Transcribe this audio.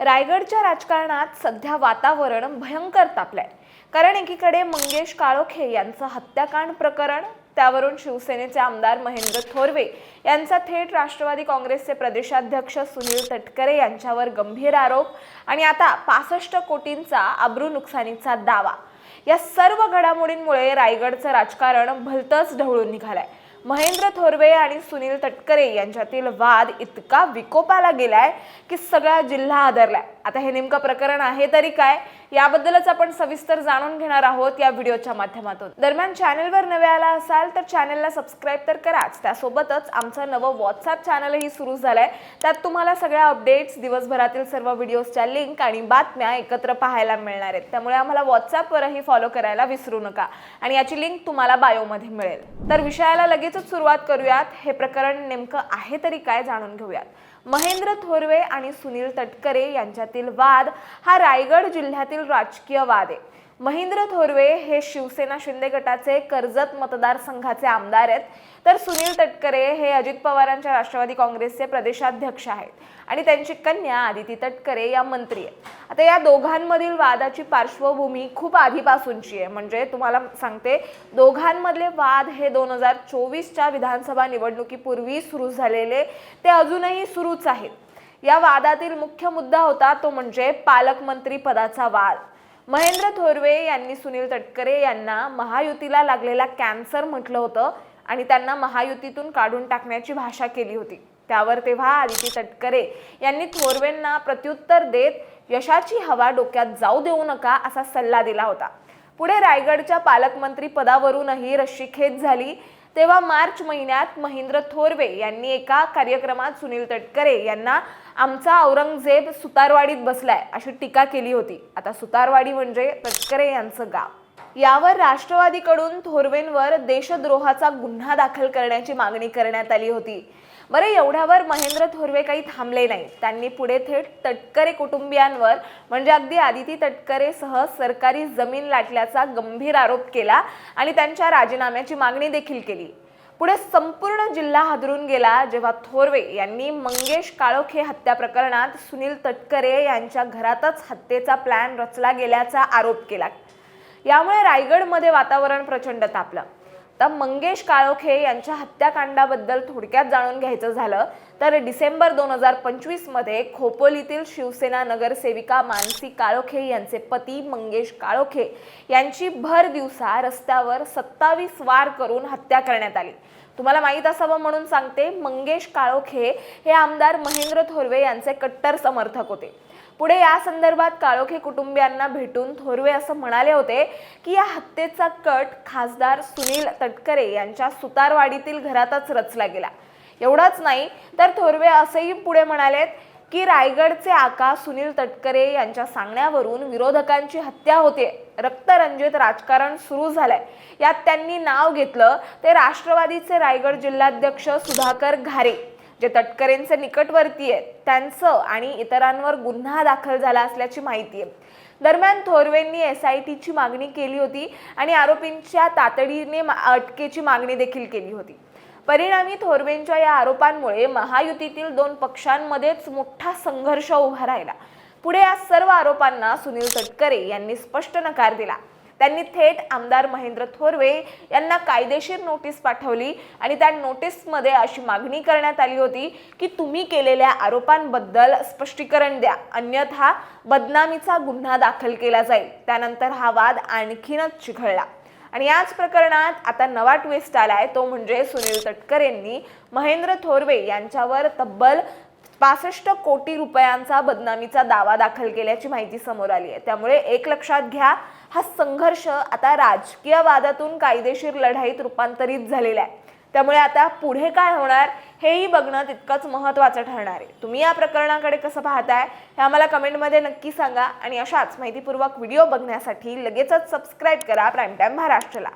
रायगडच्या राजकारणात सध्या वातावरण भयंकर तापलंय। कारण एकीकडे मंगेश काळोखे यांचं हत्याकांड प्रकरण, त्यावरून शिवसेनेचे आमदार महेंद्र थोरवे यांचा थेट राष्ट्रवादी काँग्रेसचे प्रदेशाध्यक्ष सुनील तटकरे यांच्यावर गंभीर आरोप आणि आता 65 कोटींचा अब्रू नुकसानीचा दावा। या सर्व घडामोडींमुळे रायगडचं राजकारण भलतंच ढवळून निघालंय। महेंद्र थोरवे आणि सुनील तटकरे यांच्यातील वाद इतका विकोपाला गेलाय की सगळा जिल्हा हादरलाय। आता हे नेमकं प्रकरण आहे तरी काय, याबद्दलच आपण सविस्तर जाणून घेणार आहोत या व्हिडिओच्या माध्यमातून। दरम्यान चॅनलवर नवे आला असाल तर चॅनलला सबस्क्राइब तर कराच। त्यासोबतच आमचं नवं व्हॉट्सअप चॅनलही सुरू झालंय। त्यात तुम्हाला सगळ्या अपडेट्स, दिवसभरातील सर्व व्हिडिओजच्या लिंक आणि बातम्या एकत्र पाहायला मिळणार आहेत। त्यामुळे आम्हाला व्हॉट्सअपवरही फॉलो करायला विसरू नका आणि याची लिंक तुम्हाला बायोमध्ये मिळेल। तर विषयाला लगेचच सुरुवात करूयात। हे प्रकरण नेमकं आहे तरी काय जाणून घेऊयात। महेंद्र थोरवे आणि सुनील तटकरे यांच्यातील वाद हा रायगड जिल्ह्यातील राजकीय वाद आहे। महेंद्र थोरवे हे शिवसेना शिंदे गटाचे कर्जत मतदारसंघाचे आमदार आहेत, तर सुनील तटकरे हे अजित पवारांच्या राष्ट्रवादी काँग्रेसचे प्रदेशाध्यक्ष आहेत आणि त्यांची कन्या आदिती तटकरे या मंत्री आहेत। आता या दोघांमधील वादाची पार्श्वभूमी खूप आधीपासूनची आहे। म्हणजे तुम्हाला सांगते, दोघांमधले वाद हे 2024च्या विधानसभा निवडणुकीपूर्वी सुरू झालेले ते अजूनही सुरूच आहेत। या वादातील मुख्य मुद्दा होता तो म्हणजे पालकमंत्री पदाचा वाद। महेंद्र थोरवे यांनी सुनील तटकरे यांना महायुतीला लागलेला कॅन्सर म्हटलं होतं आणि त्यांना महायुतीतून काढून टाकण्याची भाषा केली होती। त्यावर तेव्हा आदिती तटकरे यांनी थोरवेंना प्रत्युत्तर देत यशाची हवा डोक्यात जाऊ देऊ नका असा सल्ला दिला होता। पुढे रायगडच्या पालकमंत्री पदावरूनही रस्सीखेच झाली। तेव्हा मार्च महिन्यात महेंद्र थोरवे यांनी एका कार्यक्रमात सुनील तटकरे यांना आमचा औरंगजेब सुतारवाडीत बसलाय अशी टीका केली होती। आता सुतारवाडी म्हणजे तटकरे यांचं गाव। यावर राष्ट्रवादीकडून थोरवेंवर देशद्रोहाचा गुन्हा दाखल करण्याची मागणी करण्यात आली होती। बरं, एवढ्यावर महेंद्र थोरवे काही थांबले नाही। त्यांनी पुढे थेट तटकरे कुटुंबियांवर म्हणजे अगदी आदिती तटकरे सह सरकारी जमीन लाटल्याचा गंभीर आरोप केला आणि त्यांच्या राजीनाम्याची मागणी देखील केली। पुढे संपूर्ण जिल्हा हादरून गेला जेव्हा थोरवे यांनी मंगेश काळोखे हत्या प्रकरणात सुनील तटकरे यांच्या घरातच हत्येचा प्लॅन रचला गेल्याचा आरोप केला। यामुळे रायगडमध्ये वातावरण प्रचंड तापलं। तर मंगेश काळोखे यांच्या हत्याकांडाबद्दल थोडक्यात जाणून घ्यायचं झालं तर डिसेंबर 2025 मध्ये खोपोलीतील शिवसेना नगरसेविका मानसी काळोखे यांचे पती मंगेश काळोखे यांची भर दिवसा रस्त्यावर 27 वार करून हत्या करण्यात आली। तुम्हाला माहित असावं म्हणून सांगते, मंगेश काळोखे हे आमदार महेंद्र थोरवे यांचे कट्टर समर्थक होते। पुढे या संदर्भात काळोखे कुटुंबियांना भेटून थोरवे असं म्हणाले होते की या हत्येचा कट खासदार सुनील तटकरे यांच्या सुतारवाडीतील घरातच रचला गेला। एवढंच नाही तर थोरवे असेही पुढे म्हणालेत की रायगडचे आका सुनील तटकरे यांच्या सांगण्यावरून विरोधकांची हत्या होते, रक्तरंजित राजकारण सुरू झालंय। यात त्यांनी नाव घेतलं ते राष्ट्रवादीचे रायगड जिल्हाध्यक्ष सुधाकर घारे, जे तटकरेंचे निकटवर्ती आहेत, त्यांचं आणि इतरांवर गुन्हा दाखल झाला असल्याची माहिती आहे। दरम्यान थोरवेंनी SITची मागणी केली होती आणि आरोपींच्या तातडीने अटकेची मागणी देखील केली होती। परिणामी थोरवेंच्या या आरोपांमुळे महायुतीतील 2 पक्षांमध्येच मोठा संघर्ष उभा राहिला। पुढे या सर्व आरोपांना सुनील तटकरे यांनी स्पष्ट नकार दिला। त्यांनी थेट आमदार महेंद्र थोरवे यांना कायदेशीर नोटीस पाठवली आणि त्या नोटीसमध्ये अशी मागणी करण्यात आली होती की तुम्ही केलेल्या आरोपांबद्दल स्पष्टीकरण द्या, अन्यथा बदनामीचा गुन्हा दाखल केला जाईल। त्यानंतर हा वाद आणखीनच चिघळला आणि याच प्रकरणात आता नवा ट्विस्ट आलाय, तो म्हणजे सुनील तटकरेंनी महेंद्र थोरवे यांच्यावर तब्बल 65 कोटी रुपयांचा बदनामीचा दावा दाखल केल्याची माहिती समोर आली आहे। त्यामुळे एक लक्षात घ्या, हा संघर्ष आता राजकीय वादातून कायदेशीर लढाईत रूपांतरित झालेला आहे। त्यामुळे आता पुढे काय होणार हेही बघणं तितकंच महत्त्वाचं ठरणार आहे। तुम्ही या प्रकरणाकडे कसं पाहताय हे आम्हाला कमेंटमध्ये नक्की सांगा आणि अशाच माहितीपूर्वक व्हिडिओ बघण्यासाठी लगेचच सबस्क्राइब करा प्राईम टाइम महाराष्ट्रला।